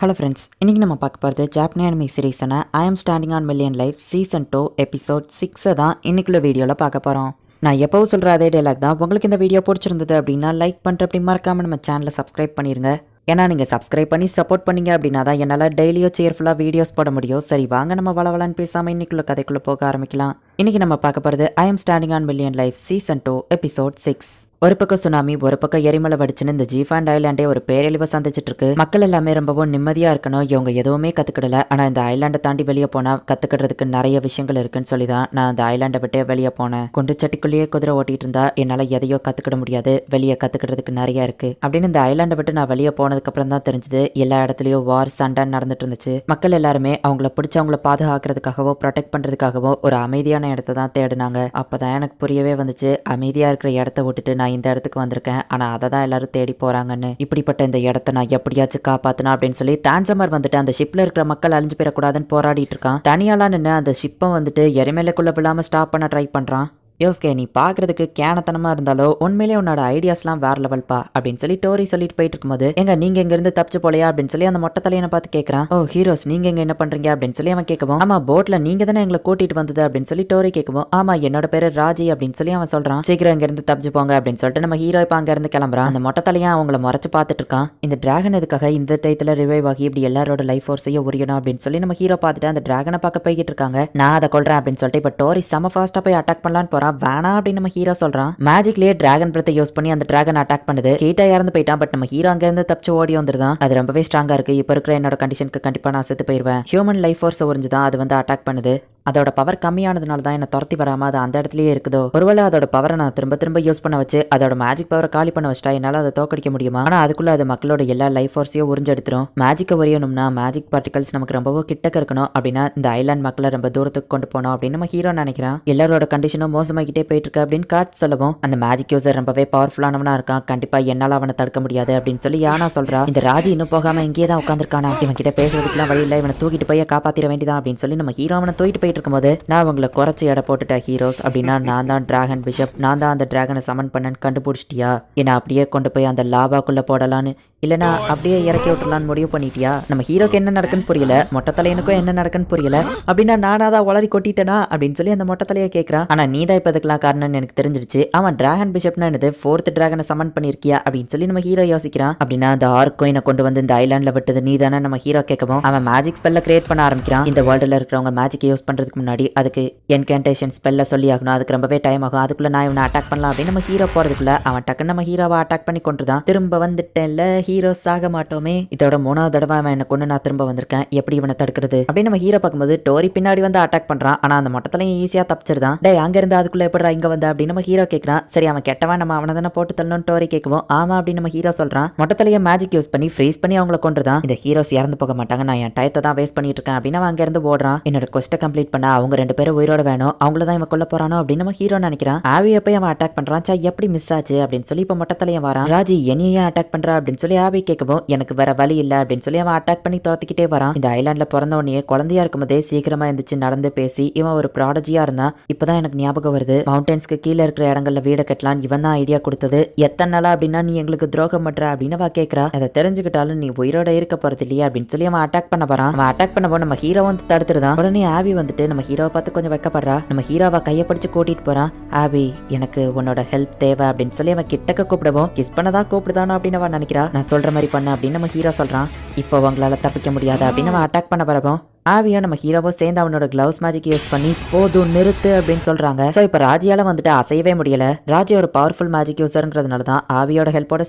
Hello friends, இன்றைக்கி நம்ம பார்க்க போகிறது ஜாப்பனி அனிமி சீரீஸான I am standing on million life season 2 episode 6 தான் இன்னைக்குள்ள வீடியோவில் பார்க்க போகிறோம். நான் எப்போவும் சொல்கிற அதே டைலாக் தான். உங்களுக்கு இந்த வீடியோ பிடிச்சிருந்தது அப்படின்னா லைக் பண்ணுற அப்படி மறக்காமல் நம்ம சேனலை சப்ஸ்கிரைப் பண்ணிடுங்க. ஏன்னா நீங்கள் சப்ஸ்கிரைப் பண்ணி சப்போர்ட் பண்ணீங்க அப்படின்னா தான் என்னால் டெய்லியோ சேர்ஃபுல்லாக வீடியோஸ் போட முடியும். சரி வாங்க நம்ம வளவலான்னு பேசாமல் இன்னைக்குள்ள கதைக்குள்ளே போக ஆரம்பிக்கலாம். இன்றைக்கி நம்ம பார்க்க போகிறது ஐ am standing on million life season 2 episode 6. ஒரு பக்கம் சுனாமி, ஒரு பக்கம் எரிமலை வடிச்சுன்னு இந்த ஜீஃபாண்ட் ஐலாண்டே ஒரு பேரழிவை சந்திச்சிட்டு இருக்கு. மக்கள் எல்லாமே ரொம்பவும் நிம்மதியா இருக்கணும், இவங்க எதுவுமே கத்துக்கிடல. ஆனா இந்த ஐலாண்டை தாண்டி வெளியே போனா கத்துக்கிடுறதுக்கு நிறைய விஷயங்கள் இருக்குன்னு சொல்லிதான் நான் அந்த ஐலாண்டை விட்டே வெளியே போனேன். குண்டு சட்டிக்குள்ளேயே குதிரை ஓட்டிட்டு இருந்தா என்னால எதையோ கத்துக்கிட முடியாது, வெளியே கத்துக்கிடுறதுக்கு நிறைய இருக்கு அப்படின்னு இந்த ஐலாண்டை விட்டு நான் வெளியே போனதுக்கு அப்புறம் தான் தெரிஞ்சது எல்லா இடத்துலயும் வார் சண்டை நடந்துட்டு இருந்துச்சு. மக்கள் எல்லாருமே அவங்கள பிடிச்சவங்கள பாதுகாக்கிறதுக்காகவோ ப்ரொடெக்ட் பண்றதுக்காகவோ ஒரு அமைதியான இடத்த தான் தேடினாங்க. அப்பதான் எனக்கு புரியவே வந்துச்சு, அமைதியா இருக்கிற இடத்த விட்டுட்டு நான் இந்த இடத்துக்கு வந்திருக்கேன், ஆனா அதை தான் எல்லாரும் தேடி போறாங்கன்னு. இப்படிப்பட்ட இந்த இடத்த நான் எப்படியாச்சும் காப்பாத்தணும் அப்படின்னு சொல்லி தான்சமர் வந்துட்டு அந்த ஷிப்ல இருக்கிற மக்கள் அழிஞ்சு போயிடக்கூடாதுன்னு போராடிட்டு இருக்கான். தனியாலாம் நின்று அந்த ஷிப்பை வந்துட்டு எரிமலைக்குள்ள விழாம ஸ்டாப் பண்ண ட்ரை பண்றான். யோஸ்கே, நீ பார்க்கறதுக்கு கேனத்தனமா இருந்தாலும் உண்மையிலே உன்னோட ஐடியாஸ்லாம் வேற லெவல்ப்பா அப்படின்னு சொல்லி டோரி சொல்லிட்டு போயிட்டு இருக்கும்போது, எங்க நீங்க எங்க இருந்து தப்பிச்சு போலையா அப்படின்னு சொல்லி அந்த மொட்டை தலையனை பார்த்து கேட்கறான். ஓ ஹீரோஸ், நீங்க எங்க என்ன பண்றீங்க அப்படின்னு சொல்லி அவன் கேட்கவும், ஆமா போட்ல நீங்க தானே எங்களை கூட்டிட்டு வந்தது அப்படின்னு சொல்லி டோரி கேட்கவும், ஆமா என்னோட பேரு ராஜி அப்படின்னு சொல்லி அவன் சொல்றான். சீக்கிரம் இங்க இருந்து தப்பிச்சு போங்க அப்படின்னு சொல்லிட்டு நம்ம ஹீரோ இப்ப அங்க இருந்து கிளம்புறான். அந்த மொட்டை தலையன் அவங்கள மறைச்சு பார்த்துட்டு இருக்கான். இந்த டிராகன் எதுக்காக இந்த டயத்துல ரிவைவ் ஆகி இப்படி எல்லாரோட லைஃப் ஃபோர்ஸையும் உரியணும் அப்படின்னு சொல்லி நம்ம ஹீரோ பார்த்துட்டு அந்த டிராகனை பார்க்க போய்கிட்டு இருக்காங்க. நான் அதை கொல்றேன் அப்படின்னு சொல்லிட்டு இப்ப டோரி செம ஃபாஸ்டா போய் அட்டாக் பண்ணலான்னு போறான். வேணா அப்படின்னு ஹீரோ சொல்றான். மேஜிக்லயே டிராகன் பிரத்தை யூஸ் பண்ணி அந்த டிராகன் அட்டாக் பண்ணுது. கீட்டா இறந்து போயிட்டான். பட் நம்ம ஹீரோ அங்க இருந்து தப்பிச்சு ஓடி வந்துருதான். அது ரொம்பவே ஸ்ட்ராங்கா இருக்கு. இப்ப இருக்கிற என்னோட கண்டிஷனுக்கு கண்டிப்பா நான் செத்து போயிருவேன். ஹியூமன் லைஃப் ஃபோர்ஸ் உறிஞ்சுதான் அது வந்து அட்டாக் பண்ணுது. அதோட பவர் கம்மியானதுனால தான் என்ன துரத்தி வராம அது அந்த இடத்துலயே இருக்குதோ. ஒருவேளை அதோட பவரை நான் திரும்ப திரும்ப யூஸ் பண்ண வச்சு அதோட மேஜிக் பவரை காலி பண்ண வச்சிட்டா என்னால அதை தோக்கடிக்க முடியுமா? ஆனா அதுக்குள்ள அது மக்களோட எல்லா லைஃப் ஃபோர்ஸையும் உறிஞ்சு எடுத்துரும். மேஜிக்கை உரியணும்னா மேஜிக் பார்ட்டிகல்ஸ் நமக்கு ரொம்பவும் கிட்டக்க இருக்கணும். அப்படின்னா இந்த ஐலாண்ட் மக்களை ரொம்ப தூரத்துக்கு கொண்டு போனோம் அப்படின்னு நம்ம ஹீரோ நினைக்கிறான். எல்லாரோட கண்டிஷனும் மோசமாகிட்டே போயிட்டு இருக்கு அப்படின்னு காட் சொல்லவும், அந்த மேஜிக் யூசர் ரொம்பவே பவர்ஃபுல்லானவனா இருக்கான், கண்டிப்பா என்னால அவனை தடுக்க முடியாது அப்படின்னு சொல்லி யானா சொல்றா. இந்த ராஜி இன்னும் போகாம இங்கேயே தான் உட்காந்துருக்கானா, இவன் கிட்ட பேசுறதுக்குலாம் வழி இல்லை, இவனை தூக்கிட்டு போய் காப்பாத்திர வேண்டியதான் அப்படின்னு சொல்லி நம்ம ஹீரோ அவனை தூக்கிட்டு போயிட்டு இருக்கும்போது, நான் உங்களை குறைச்சி எடை போட்டுட்ட ஹீரோஸ் அப்படின்னா நான் தான் டிராகன் பிஷப், நான் தான் அந்த டிராகனை சமன் பண்ணன்னு கண்டுபிடிச்சிட்டியா? என்ன அப்படியே கொண்டு போய் அந்த லாவாக்குள்ள போடலான்னு இல்லனா அப்படியே இறக்கி விட்டுலான்னு முடிவு பண்ணிட்டியா? நம்ம ஹீரோக்கு என்ன நடக்குன்னு புரியல, மொட்டை தலையனுக்கும் என்ன நடக்குன்னு புரியல. அப்படின்னா நானா தான் உளறி கொட்டிட்டேனா அப்படின்னு சொல்லி அந்த மொட்டை தலையை கேட்கறான். ஆனா நீ தான் இப்ப இதுக்கெல்லாம் காரணம்னு எனக்கு தெரிஞ்சிருச்சு. அவன் டிராகன் பிஷப்னா என்னது, 4th டிராகனை சமன் பண்ணிருக்கியா அப்படின்னு சொல்லி நம்ம ஹீரோ யோசிக்கிறான். அப்படின்னா அந்த ஆர்கோயினை கொண்டு வந்து இந்த ஐலாண்ட்ல விட்டது நீ தானே நம்ம ஹீரோ கேட்கவும், அவன் மேஜிக் ஸ்பெல்ல கிரியேட் பண்ண ஆரம்பிக்கிறான். இந்த வேர்ல்டுல இருக்கிறவங்க மேஜிக் யூஸ் பண்றதுக்கு முன்னாடி அதுக்கு என்கேண்டேஷன் ஸ்பெல்ல சொல்லி ஆகணும், அதுக்கு ரொம்பவே டைம் ஆகும். அதுக்குள்ள நான் இவனை அட்டாக் பண்ணலாம் அப்படின்னு நம்ம ஹீரோ போறதுக்குள்ள அவன் டக்குன்னு நம்ம ஹீரோவை அட்டாக் பண்ணி கொண்டுதான். திரும்ப வந்துட்டேன்ல, ஹீரோ சாக மாட்டோமே, இதோட 3வது தடவை அவன் என்ன கொண்டு நான் திரும்ப வந்திருக்கேன், எப்படி இவனை தடுக்கிறது அப்படின்னு நம்ம ஹீரோ பார்க்கும்போது டோரி பின்னாடி வந்து அட்டாக் பண்றான். ஆனா அந்த மொட்டத்திலையும் ஈஸியா தப்பிச்சிருதான். டே அங்க இருந்து அதுக்குள்ள எப்படா இங்க வந்த அப்படின்னு நம்ம ஹீரோ கேட்கறான். சரி அவன் கெட்டவன், நம்ம அவனை தானே போட்டு தள்ளணும் டோரி கேட்கவும், ஆமா அப்படின்னு நம்ம ஹீரோ சொல்றான். மொட்டத்திலேயே மேஜிக் யூஸ் பண்ணி ஃப்ரீஸ் பண்ணி அவங்கள கொண்டுதான். இந்த ஹீரோஸ் இறந்து போக மாட்டாங்க, நான் என் டயத்தை தான் வேஸ்ட் பண்ணிட்டு இருக்கேன் அப்படின்னு அவன் அங்க இருந்து ஓடுறான். என்னோட கொஸ்ட்டை கம்ப்ளீட் பண்ண அவங்க 2 பேரும் உயிரோட வேணும், அவங்கள தான் இவன் கொல்ல போறானோ அப்படின்னு நம்ம ஹீரோ நினைக்கிறான். ஆவியை போய் அவன் அட்டாக் பண்றான். சா எப்படி மிஸ் ஆச்சு அப்படின்னு சொல்லி இப்ப மொட்டத்திலையும் வரான். ராஜி என்னையே அட்டாக் பண்றா அப்படின்னு சொல்லி ஆவி கேட்கவும், எனக்கு வேற வழி இல்ல அப்படின்னு சொல்லி அவன் அட்டாக் பண்ணி துரத்திக்கிட்டே வரான். இந்த ஐலாண்ட்ல பிறந்த உடனே குழந்தையா இருக்கும்போதே சீக்கிரமா இருந்துச்சு நடந்து பேசி இவன் ஒரு ப்ராடஜியா இருந்தான். இப்பதான் எனக்கு ஞாபகம் வருது, மவுண்டன்ஸ்க்கு கீழே இருக்கிற இடங்கள்ல வீட கட்டலாம் இவன் தான் ஐடியா கொடுத்தது. எத்தனை நாளா அப்படின்னா நீ எங்களுக்கு துரோகம் பண்ற அப்படின்னு அவ கேட்கறா. அதை தெரிஞ்சுக்கிட்டாலும் நீ உயிரோட இருக்க போறது இல்லையா அப்படின்னு சொல்லி அவன் அட்டாக் பண்ண வரான். அவன் அட்டாக் பண்ணப்போ நம்ம ஹீரோ வந்து தடுத்துருதான். உடனே ஆவி வந்துட்டு நம்ம ஹீரோவை பார்த்து கொஞ்சம் வெக்கப்படுறா. நம்ம ஹீரோவை கையை பிடிச்சு கூட்டிட்டு போறான். ஆவி எனக்கு உன்னோட ஹெல்ப் தேவை அப்படின்னு சொல்லி அவன் கிட்டக்க கூப்பிடவும், கிஸ் பண்ணதான் கூப்பிடுதானோ அப்படின்னு அவன் நினைக்கிறா. நான் சொல்ற மாதிரி பண்ண அப்படின்னு நம்ம ஹீரோ சொல்றான். இப்போ உங்களால தப்பிக்க முடியாது அப்படின்னு அவன் அட்டாக் பண்ண வரவும், ஆவியா நம்ம ஹீரோவோ சேர்ந்து அவனோட கிளவுஸ் மேஜிக் யூஸ் பண்ணி போதும் நிறுத்து அப்படின்னு சொல்றாங்க. சோ இப்ப ராஜியால வந்துட்டு அசையவே முடியல. ராஜி ஒரு பவர்ஃபுல் மேஜிக் யூசர்ங்கிறதுனால தான் ஆவியோட ஹெல்ப்போட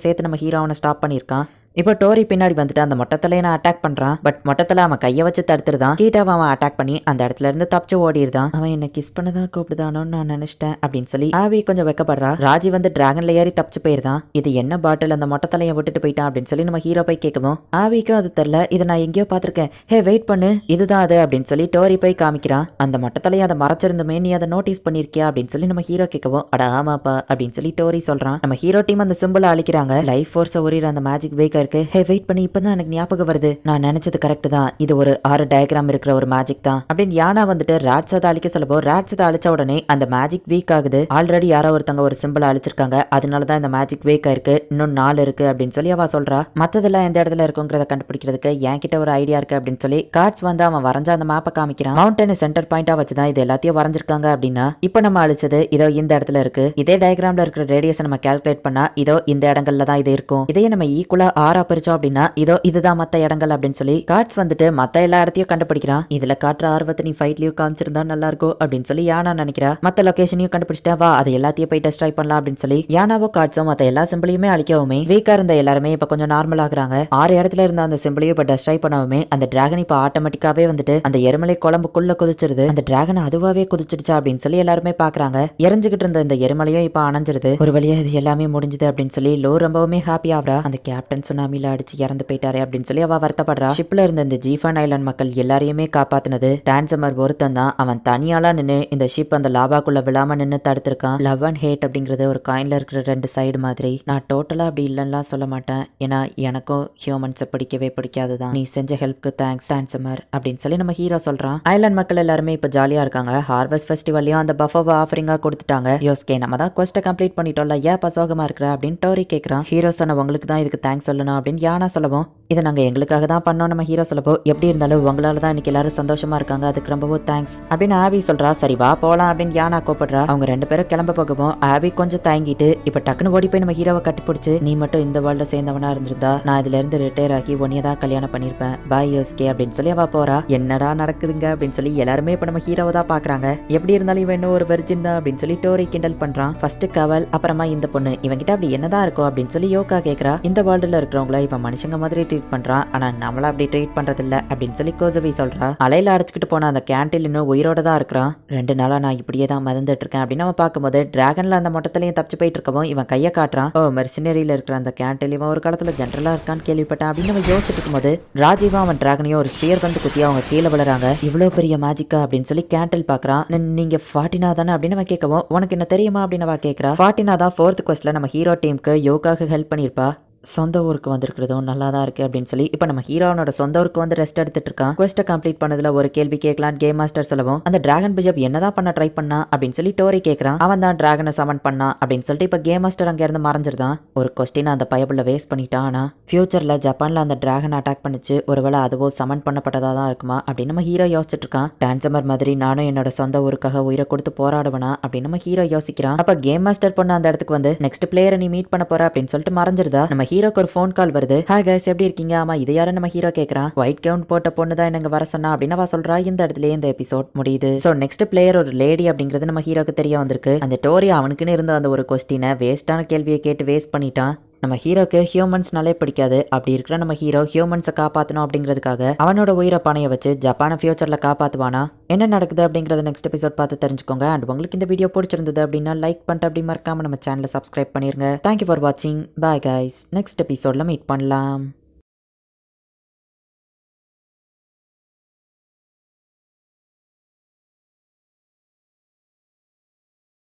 சேர்த்து நம்ம ஹீரோ அவனை ஸ்டாப் பண்ணியிருக்கான். இப்போ டோரி பின்னாடி வந்துட்டு அந்த மொட்டத்தலையை நான் அட்டாக் பண்றான். பட் மொட்டத்தலை அவன் கையை வச்சு தடுத்துருதான். கீட்டாவை அவன் அட்டாக் பண்ணி அந்த இடத்துல இருந்து தப்பிச்சு ஓடிடுதான். அவன் என்ன கிஸ் பண்ணதான் கூப்பிடுதானோன்னு நான் நினைச்சிட்டேன் அப்படின்னு சொல்லி ஆவி கொஞ்சம் வெக்கப்படுறா. ராஜி வந்து டிராகன்ல ஏறி தப்பிச்சு போயிருந்தான். இது என்ன பாட்டில் அந்த மொட்டத்தலையை விட்டுட்டு போயிட்டான் அப்படின்னு சொல்லி நம்ம ஹீரோ போய் கேட்கவும், ஆவிக்கும் அது தெரியல, இதை நான் எங்கேயோ பார்த்திருக்கேன், ஹே வெயிட் பண்ணு இதுதான் அது அப்படின்னு சொல்லி டோரி போய் காமிக்கிறான். அந்த மொட்டத்தலையை அதை மறைச்சிருந்துமே நீ அதை நோட்டீஸ் பண்ணிருக்கியா அப்படின்னு சொல்லி நம்ம ஹீரோ கேட்கவும், அட ஆமாப்பா அப்படின்னு சொல்லி டோரி சொல்றான். நம்ம ஹீரோ டீம் அந்த சிம்பிளை அழிக்கிறாங்க. லைஃப் ஃபோர்ஸை உரிய அந்த மேஜிக் வெஹிக்கல் ஆயிருக்கு. ஹே வெயிட் பண்ணி, இப்பதான் எனக்கு ஞாபகம் வருது. நான் நினைச்சது கரெக்ட் தான். இது ஒரு 6 டயக்ராம் இருக்கிற ஒரு மேஜிக் தான் அப்படின்னு யானா வந்துட்டு ராட்ஸை அழிக்க சொல்லப்போ ராட்ஸை அழிச்ச உடனே அந்த மேஜிக் வீக் ஆகுது. ஆல்ரெடி யாரோ ஒருத்தங்க ஒரு சிம்பிள் அழிச்சிருக்காங்க, அதனாலதான் இந்த மேஜிக் வீக் ஆயிருக்கு. இன்னும் 4 இருக்கு அப்படின்னு சொல்லி அவ சொல்றா. மத்ததெல்லாம் எந்த இடத்துல இருக்குங்கிறத கண்டுபிடிக்கிறதுக்கு என்கிட்ட ஒரு ஐடியா இருக்கு அப்படின்னு சொல்லி கார்ட்ஸ் வந்து அவன் வரைஞ்ச அந்த மேப்பை காமிக்கிறான். மவுண்டன் சென்டர் பாயிண்டா வச்சுதான் இது எல்லாத்தையும் வரைஞ்சிருக்காங்க அப்படின்னா இப்ப நம்ம அழிச்சது இதோ இந்த இடத்துல இருக்கு. இதே டயக்ராம்ல இருக்கிற ரேடியஸ் நம்ம கால்குலேட் பண்ணா இதோ இந்த இடங்கள்ல தான் இது இருக்கும். இதையே நம்ம ஈக்குவலா 6 பிரிச்சோம் அப்படின்னா இதோ இதுதான் மத்த இடங்கள் அப்படின்னு சொல்லி கார்ட்ஸ் வந்துட்டு மத்த எல்லா இடத்தையும் கண்டுபிடிக்கிறான். இதுல காட்டுற ஆர்வத்தை நீ ஃபைட்லயும் காமிச்சிருந்தா நல்லா இருக்கும் அப்படின்னு சொல்லி யானா நினைக்கிறா. மத்த லொகேஷனையும் கண்டுபிடிச்சிட்டா, வா அதை எல்லாத்தையும் போய் டெஸ்ட் ட்ரை பண்ணலாம் அப்படின்னு சொல்லி யானாவோ கார்ட்ஸும் மத்த எல்லா சிம்பிளையுமே அழிக்கவுமே வீக்கா இருந்த எல்லாருமே இப்ப கொஞ்சம் நார்மல் ஆகுறாங்க. 6 இடத்துல இருந்த அந்த சிம்பிளையும் இப்ப டெஸ்ட் ட்ரை பண்ணவுமே அந்த டிராகன் இப்ப ஆட்டோமேட்டிக்காவே வந்துட்டு அந்த எருமலை குழம்புக்குள்ள குதிச்சிருது. அந்த டிராகன் அதுவாவே குதிச்சிடுச்சா அப்படின்னு சொல்லி எல்லாருமே பாக்குறாங்க. எரிஞ்சுகிட்டு இருந்த இந்த எருமலையும் இப்ப அணைஞ்சிருது. ஒரு வழியா இது எல்லாமே முடிஞ்சது அப்படின்னு சொல்லி லோ ரொம்பவுமே ஹாப்பி ஆகுறா. அந்த கேப்டன் சுனாமில அடிச்சு இறந்து போயிட்டாரு அப்படின்னு சொல்லி அவ வருத்தப்படுறா. ஷிப்ல இருந்த இந்த ஜீஃபான் ஐலாண்ட் மக்கள் எல்லாரையுமே காப்பாத்தினது டான்சமர் ஒருத்தன் தான். அவன் தனியாலா நின்னு இந்த ஷிப் அந்த லாவாக்குள்ள விழாம நின்னு தடுத்திருக்கான். லவ் அண்ட் ஹேட் அப்படிங்கறது ஒரு காயின்ல இருக்கிற 2 சைடு மாதிரி. நான் டோட்டலா அப்படி இல்லைன்னா சொல்ல மாட்டேன், ஏன்னா எனக்கும் ஹியூமன்ஸை பிடிக்கவே பிடிக்காதுதான். நீ செஞ்ச ஹெல்ப்க்கு தேங்க்ஸ் டான்சமர் அப்படின்னு சொல்லி நம்ம ஹீரோ சொல்றான். ஐலாண்ட் மக்கள் எல்லாருமே இப்ப ஜாலியா இருக்காங்க. ஹார்வெஸ்ட் ஃபெஸ்டிவல்லையும் அந்த பஃபோவை ஆஃபரிங்கா கொடுத்துட்டாங்க. யோஸ்கே நம்ம தான் குவெஸ்ட்டை கம்ப்ளீட் பண்ணிட்டோம்ல, ஏன் சோகமா இருக்கிற அப்படின்னு டோரி கேட்கறான். ஹீரோ சொன்ன உங்களுக்கு தான் இதுக்கு தேங்க்ஸ் சொல்லணும் அப்படின்னு யானா சொல்லவும், இதை நாங்க எங்களுக்காக தான் பண்ணோம் நம்ம ஹீரோ சொல்லப்போ, எப்படி இருந்தாலும் உங்களால தான் இன்னைக்கு எல்லாரும் சந்தோஷமா இருக்காங்க, அதுக்கு ரொம்பவும் தேங்க்ஸ் அப்படின்னு ஆபி சொல்றா. சரி வா போலாம் அப்படின்னு யானா கூப்பிடுறா. அவங்க 2 பேரும் கிளம்ப போகவும் ஆபி கொஞ்சம் தயங்கிட்டு இப்ப டக்குன்னு ஓடி போய் நம்ம ஹீரோவை கட்டி பிடிச்சு, நீ மட்டும் இந்த வேர்ல்ட சேர்ந்தவனா இருந்திருந்தா நான் இதுல இருந்து ரிட்டையர் ஆகி ஒன்னிய தான் கல்யாணம் பண்ணிருப்பேன், பாய் யோஸ்கே அப்படின்னு சொல்லி அவ போறா. என்னடா நடக்குதுங்க அப்படின்னு சொல்லி எல்லாருமே இப்ப நம்ம ஹீரோவை தான் பாக்குறாங்க. எப்படி இருந்தாலும் இவன் இன்னும் ஒரு வெர்ஜின் தான் அப்படின்னு சொல்லி டோரி கிண்டல் பண்றான். ஃபர்ஸ்ட் கவல், அப்புறமா இந்த பொண்ணு, இவங்கிட்ட அப்படி என்னதான் இருக்கும் அப்படின்னு சொல்லி யோகா கேக்குறா. இந்த வேர்ல்டுல இருக்கிறவங்கள இப்ப மனுஷங்க மாதிரி ட்ரீட் பண்றான், ஆனா நம்மள அப்படி ட்ரீட் பண்றது இல்ல அப்படின்னு சொல்லி கோசவி சொல்றா. அலையில அடைச்சுக்கிட்டு போன அந்த கேண்டில் இன்னும் உயிரோட தான் இருக்கிறான். 2 நாளா நான் இப்படியே தான் மறந்துட்டு இருக்கேன் அப்படின்னு அவன் பார்க்கும்போது டிராகன்ல அந்த மொட்டத்திலையும் தப்பிச்சு போயிட்டு இருக்கவும் இவன் கையை காட்டுறான். ஓ மெர்சினரியில இருக்கிற அந்த கேண்டில் இவன் ஒரு காலத்துல ஜென்ரலா இருக்கான்னு கேள்விப்பட்டான் அப்படின்னு நம்ம யோசிச்சுட்டு இருக்கும்போது ராஜீவா அவன் டிராகனையும் ஒரு ஸ்பியர் வந்து குத்தி அவங்க கீழே விழுறாங்க. இவ்வளவு பெரிய மேஜிக்கா அப்படின்னு சொல்லி கேண்டில் பாக்குறான். நீங்க ஃபாட்டினா தானே அப்படின்னு அவன் கேட்கவும், உனக்கு என்ன தெரியுமா அப்படின்னு அவ கேட்கறா. ஃபாட்டினா தான் 4th குவெஸ்ட்ல நம்ம ஹீரோ டீமுக்கு யோகாக்கு ஹெல்ப் பண்ணிருப்பா. சொந்த ஊருக்கு வந்திருக்கிறதும் நல்லா தான் இருக்கு அப்படின்னு சொல்லி இப்போ நம்ம ஹீரோனோட சொந்த ஊருக்கு வந்து ரெஸ்ட் எடுத்துட்டு இருக்கான். குவெஸ்ட்டை கம்ப்ளீட் பண்ணதுல ஒரு கேள்வி கேட்கலாம் கேம் மாஸ்டர் சொல்லவும், அந்த டிராகன் பிஷப் என்னதான் பண்ண ட்ரை பண்ணா அப்படின்னு சொல்லி டோரி கேட்கறான். அவன் தான் டிராகனை சமன் பண்ணா அப்படின்னு சொல்லிட்டு இப்போ கேம் மாஸ்டர் அங்க இருந்து மறைஞ்சிருந்தான். ஒரு கொஸ்டின் அந்த பயபுள்ள வேஸ்ட் பண்ணிட்டான். ஆனா ஃபியூச்சர்ல ஜப்பான்ல அந்த டிராகன் அட்டாக் பண்ணிச்சு, ஒருவேளை அதுவோ சமன் பண்ணப்பட்டதா தான் இருக்குமா அப்படின்னு நம்ம ஹீரோ யோசிச்சுட்டு இருக்கான். டான்சமர் மாதிரி நானும் என்னோட சொந்த ஊருக்காக உயிரை கொடுத்து போராடுவனா அப்படின்னு நம்ம ஹீரோ யோசிக்கிறான். அப்ப கேம் மாஸ்டர் பொண்ணு அந்த இடத்துக்கு வந்து நெக்ஸ்ட் பிளேயரை நீ மீட் பண்ண போற அப்படின்னு சொல்லிட்டு மறைஞ்சிருதா. நம்ம ஹீரோக்கு ஒரு ஃபோன் கால் வருது. ஹாய் கைஸ் எப்படி இருக்கீங்க? ஆமா இது யாரும் நம்ம ஹீரோ கேட்கறான். ஒயிட் கவுண்ட் போட்ட பொண்ணு தான் எனக்கு வர சொன்னா அப்படின்னு அவ சொல்றா. இந்த இடத்துல இந்த எபிசோட் முடியுது. சோ நெக்ஸ்ட் பிளேயர் ஒரு லேடி அப்படிங்கிறது நம்ம ஹீரோக்கு தெரிய வந்திருக்கு. அந்த டோரி அவனுக்குன்னு இருந்த அந்த ஒரு கொஸ்டினை வேஸ்டான கேள்வியை கேட்டு வேஸ்ட் பண்ணிட்டான். நம்ம ஹீரோக்கு ஹியூமன்ஸ்னாலே பிடிக்காது. அப்படி இருக்கிற நம்ம ஹீரோ ஹியூமன்ஸை காப்பாற்றணும் அப்படிங்கிறதுக்காக அவனோட உயிரை பணைய வச்சு ஜப்பானை ஃபியூச்சரில் காப்பாற்றுவானா? என்ன நடக்குது அப்படிங்கிறத நெக்ஸ்ட் எபிசோட் பார்த்து தெரிஞ்சுக்கோங்க. அண்ட் உங்களுக்கு இந்த வீடியோ பிடிச்சிருந்தது அப்படின்னா லைக் பண்ணிட்டு அப்படி மறக்காம நம்ம சேனலை சப்ஸ்கிரைப் பண்ணிருங்க. தேங்க்யூ ஃபார் வாட்சிங். Bye guys. நெக்ஸ்ட் எபிசோட்ல மீட் பண்ணலாம்.